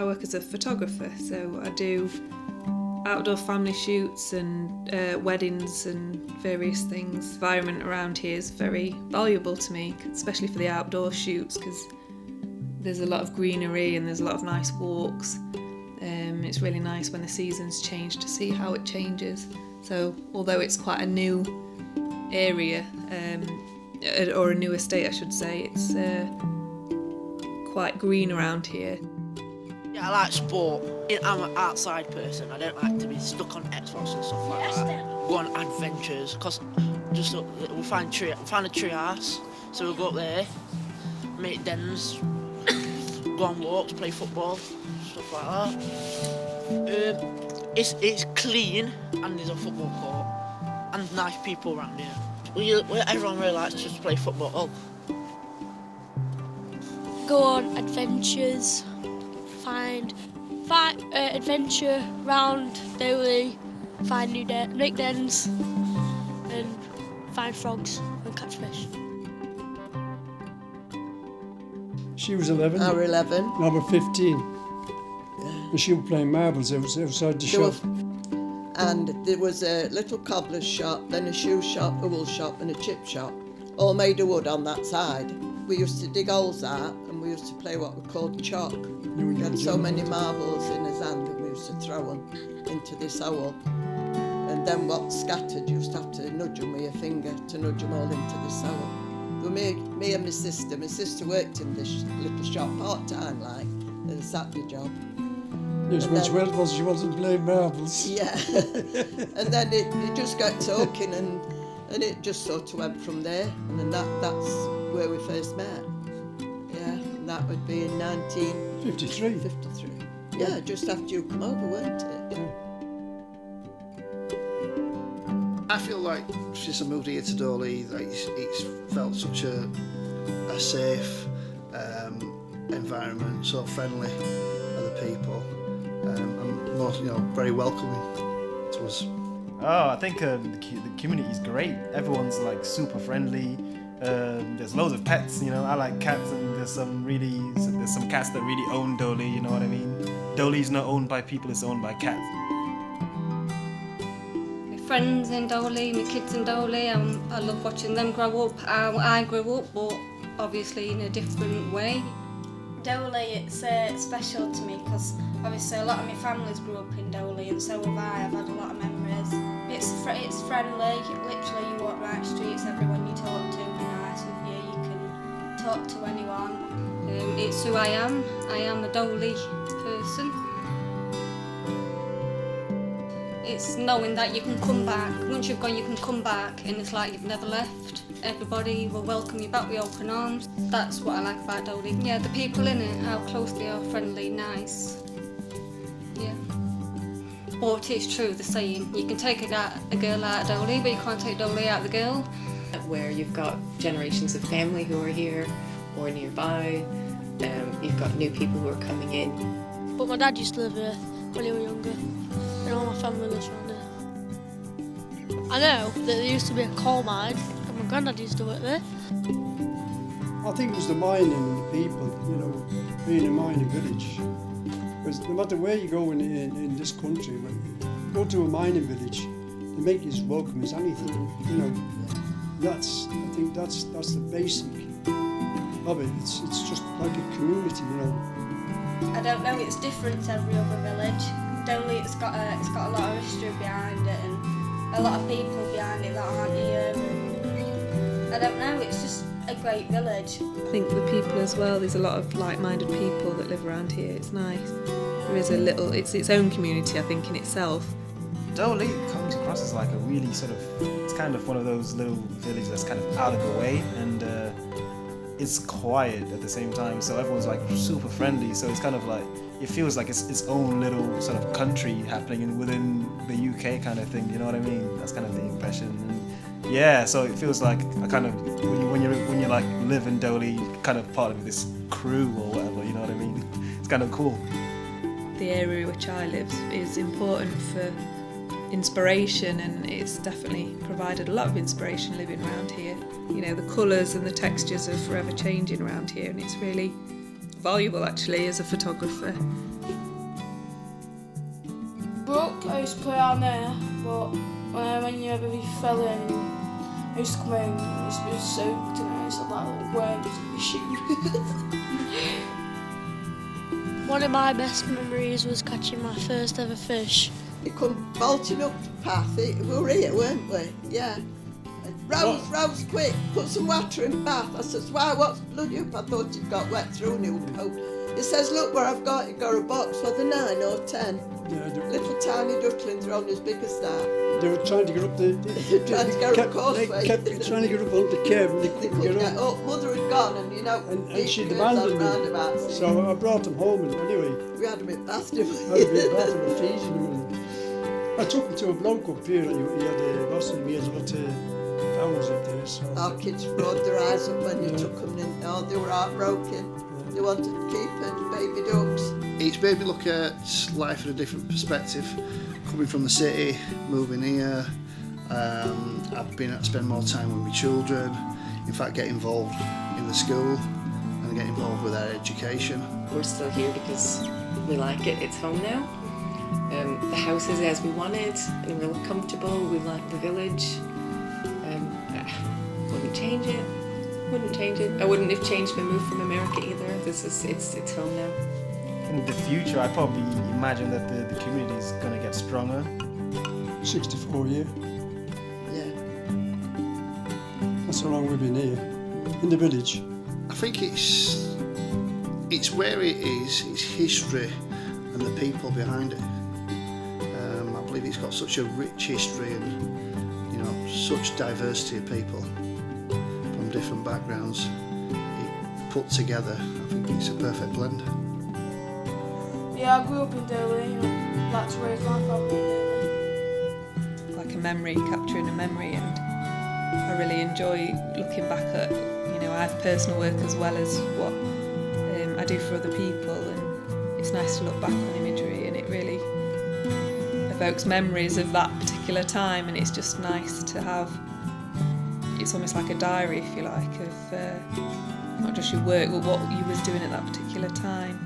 I work as a photographer, so I do outdoor family shoots and weddings and various things. The environment around here is very valuable to me, especially for the outdoor shoots, because there's a lot of greenery and there's a lot of nice walks. It's really nice when the seasons change to see how it changes. So although it's quite a new area, or a new estate I should say, it's quite green around here. Yeah, I like sport. I'm an outside person. I don't like to be stuck on Xbox and stuff like that. Go on adventures, because just we find a tree house, so we'll go up there, make dens, go on walks, play football, stuff like that. It's clean and there's a football court and nice people around here. Everyone really likes to just play football. Go on adventures, find adventure round Doe Lea, find new make dens and find frogs and catch fish. She was 11. I was 11. I was 15. And she was playing marbles outside the shop. And there was a little cobbler's shop, then a shoe shop, a wool shop and a chip shop, all made of wood on that side. We used to dig holes out and we used to play what we called chalk. We had so many marbles in his hand and we used to throw them into this hole. And then what scattered, you used to have to nudge them with your finger to nudge them all into this hole. But me and my sister worked in this little shop part-time, like, as a Saturday job. Yes, which well was she wasn't playing marbles. Yeah, and then it just got talking and it just sort of went from there. And then that's where we first met. Yeah, and that would be in 1953. 53. Yeah, just after you come over, weren't it? Yeah. I feel like since I moved here to Doe Lea, like it's felt such a safe environment, so friendly other people. And most, very welcoming to us. Oh, I think the community is great. Everyone's like super friendly. There's loads of pets, I like cats, and there's some cats that really own Doe Lea, you know what I mean? Doe Lea's not owned by people, it's owned by cats. My friends in Doe Lea, my kids in Doe Lea, I love watching them grow up. I grew up, but obviously in a different way. Doe Lea, it's special to me because obviously a lot of my families grew up in Doe Lea and so have I. I've had a lot of memories. It's friendly, literally you walk right streets, everyone you talk to will be nice with you, you can talk to anyone. It's who I am a Doe Lea person. It's knowing that you can come back. Once you've gone, you can come back and it's like you've never left. Everybody will welcome you back with open arms. That's what I like about Doe Lea. Yeah, the people in it, how close they are, friendly, nice. Yeah. But it's true, the saying, you can take a girl out of Doe Lea, but you can't take Doe Lea out of the girl. Where you've got generations of family who are here or nearby, you've got new people who are coming in. But my dad used to live here when he was younger, and all my family lives around here. I know that there used to be a coal mine, and my granddad used to work there. I think it was the mining and the people, being a mining village. Because no matter where you go in this country, when you go to a mining village, they make you as welcome as anything, I think that's the basic of it. It's just like a community, I don't know, it's different to every other village. Doe Lea, it's got a lot of history behind it and a lot of people behind it that aren't here. And I don't know, it's just a great village. I think the people as well, there's a lot of like-minded people that live around here. It's nice. There is it's its own community, I think, in itself. Doe Lea comes across as like a really it's kind of one of those little villages that's kind of out of the way, and it's quiet at the same time, so everyone's like super friendly, so it's kind of like, it feels like it's its own little sort of country happening within the UK kind of thing, you know what I mean? That's kind of the impression. And yeah, so it feels like a kind of, when you like live in Doe Lea, kind of part of this crew or whatever, you know what I mean? It's kind of cool. The area which I live is important for inspiration, and it's definitely provided a lot of inspiration living around here. The colours and the textures are forever changing around here, and it's really valuable actually as a photographer. brook, I used to play on there, but when you fell in, I used to come in and I used to be soaked and I used to have like little worms in my shoes. One of my best memories was catching my first ever fish. He come bolting up the path. We were here, weren't we? Yeah. Rose, quick, put some water in the bath. I says, why, what's bloody up? I thought he'd got wet through and he would coat. He says, look where I've got. He got a box for the 9 or 10. Yeah, little tiny ducklings are only as big as that. They were trying to get up the trying to get up the causeway. They kept trying to get up on the cave and they couldn't get up. Mother had gone and you know, and she'd abandoned them. So I brought them home and anyway. We had them in bath, didn't we? I had them in bath and were teasing them. And I took them to a bloke up here and he had a Boston, he had a lot of fowls up there. So. Our kids rolled their eyes up when you took them in. Oh, they were heartbroken. They wanted to keep it, baby ducks. It's made me look at life in a different perspective. Coming from the city, moving here, I've been able to spend more time with my children, in fact get involved in the school and get involved with their education. We're still here because we like it, it's home now. The house is as we wanted and we're comfortable, we like the village. Wouldn't change it. Wouldn't change it. I wouldn't have changed my move from America either. It's home now. In the future, I probably imagine that the community is going to get stronger. 64 years. Yeah. That's how long we've been here, in the village. I think it's where it is, its history and the people behind it. I believe it's got such a rich history and, you know, such diversity of people from different backgrounds. It put together, I think it's a perfect blend. Yeah, I grew up in Doe Lea, and that's where my family in. Like a memory, capturing a memory, and I really enjoy looking back at, you know, I have personal work as well as what I do for other people, and it's nice to look back on imagery and it really evokes memories of that particular time, and it's just nice to have, it's almost like a diary if you like, of not just your work but what you was doing at that particular time.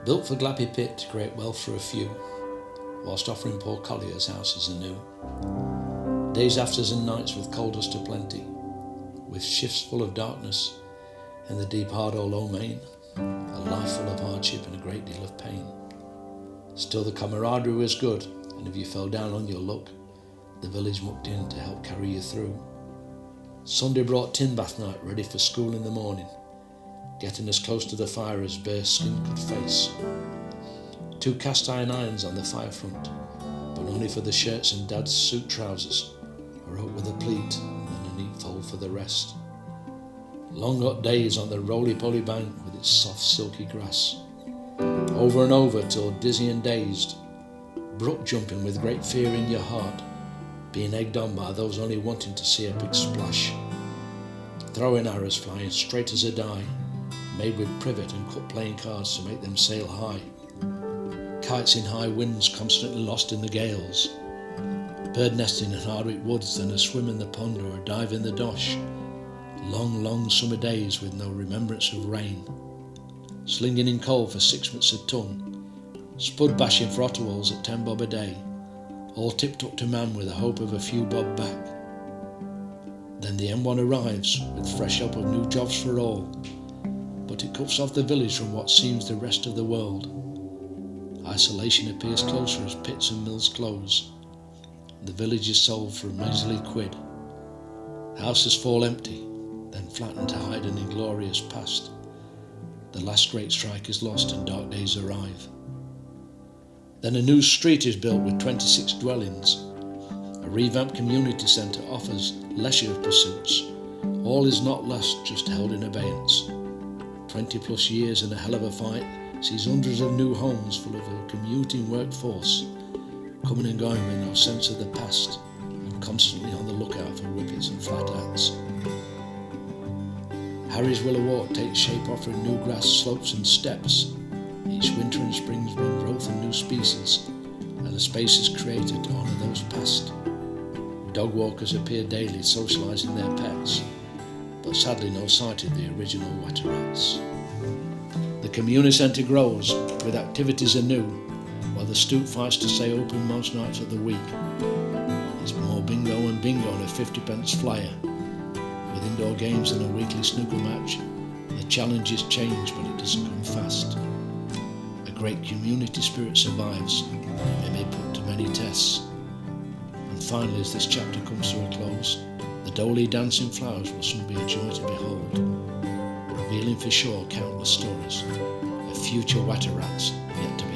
Built for Glappy Pit to create wealth for a few, whilst offering poor colliers houses anew. Days, afters and nights with coal dust aplenty, with shifts full of darkness in the deep hard old low main, a life full of hardship and a great deal of pain. Still the camaraderie was good, and if you fell down on your luck, the village mucked in to help carry you through. Sunday brought tin bath night ready for school in the morning, getting as close to the fire as bare skin could face. 2 cast iron irons on the fire front, but only for the shirts and Dad's suit trousers, a rope with a pleat and a neat fold for the rest. Long hot days on the roly-poly bank with its soft silky grass. Over and over till dizzy and dazed, brook jumping with great fear in your heart, being egged on by those only wanting to see a big splash. Throwing arrows flying straight as a die, made with privet and cut playing cards to make them sail high. Kites in high winds constantly lost in the gales. Bird nesting in Hardwick woods than a swim in the pond or a dive in the dosh. Long, long summer days with no remembrance of rain. Slinging in coal for 6pence a ton. Spud bashing for otterwalls at 10 bob a day. All tipped up to man with the hope of a few bob back. Then the M1 arrives with fresh hope of new jobs for all. But it cuts off the village from what seems the rest of the world. Isolation appears closer as pits and mills close. The village is sold for a measly quid. Houses fall empty, then flatten to hide an inglorious past. The last great strike is lost and dark days arrive. Then a new street is built with 26 dwellings. A revamped community centre offers leisure pursuits. All is not lost, just held in abeyance. 20 plus years and a hell of a fight sees hundreds of new homes full of a commuting workforce, coming and going with no sense of the past, and constantly on the lookout for whippets and flat hats. Harry's Willow Walk takes shape offering new grass slopes and steps. Each winter and springs bring growth and new species, and a space is created to honour those past. Dog walkers appear daily socialising their pets. but sadly no sight of the original Water Rats. The community centre grows with activities anew, while the stoop fights to stay open most nights of the week. There's more bingo and bingo on a 50p flyer, with indoor games and a weekly snooker match. The challenges change, but it doesn't come fast. A great community spirit survives, it may be put to many tests. And finally, as this chapter comes to a close, the Doe Lea dancing flowers will soon be a joy to behold, revealing for sure countless stories of future Water Rats yet to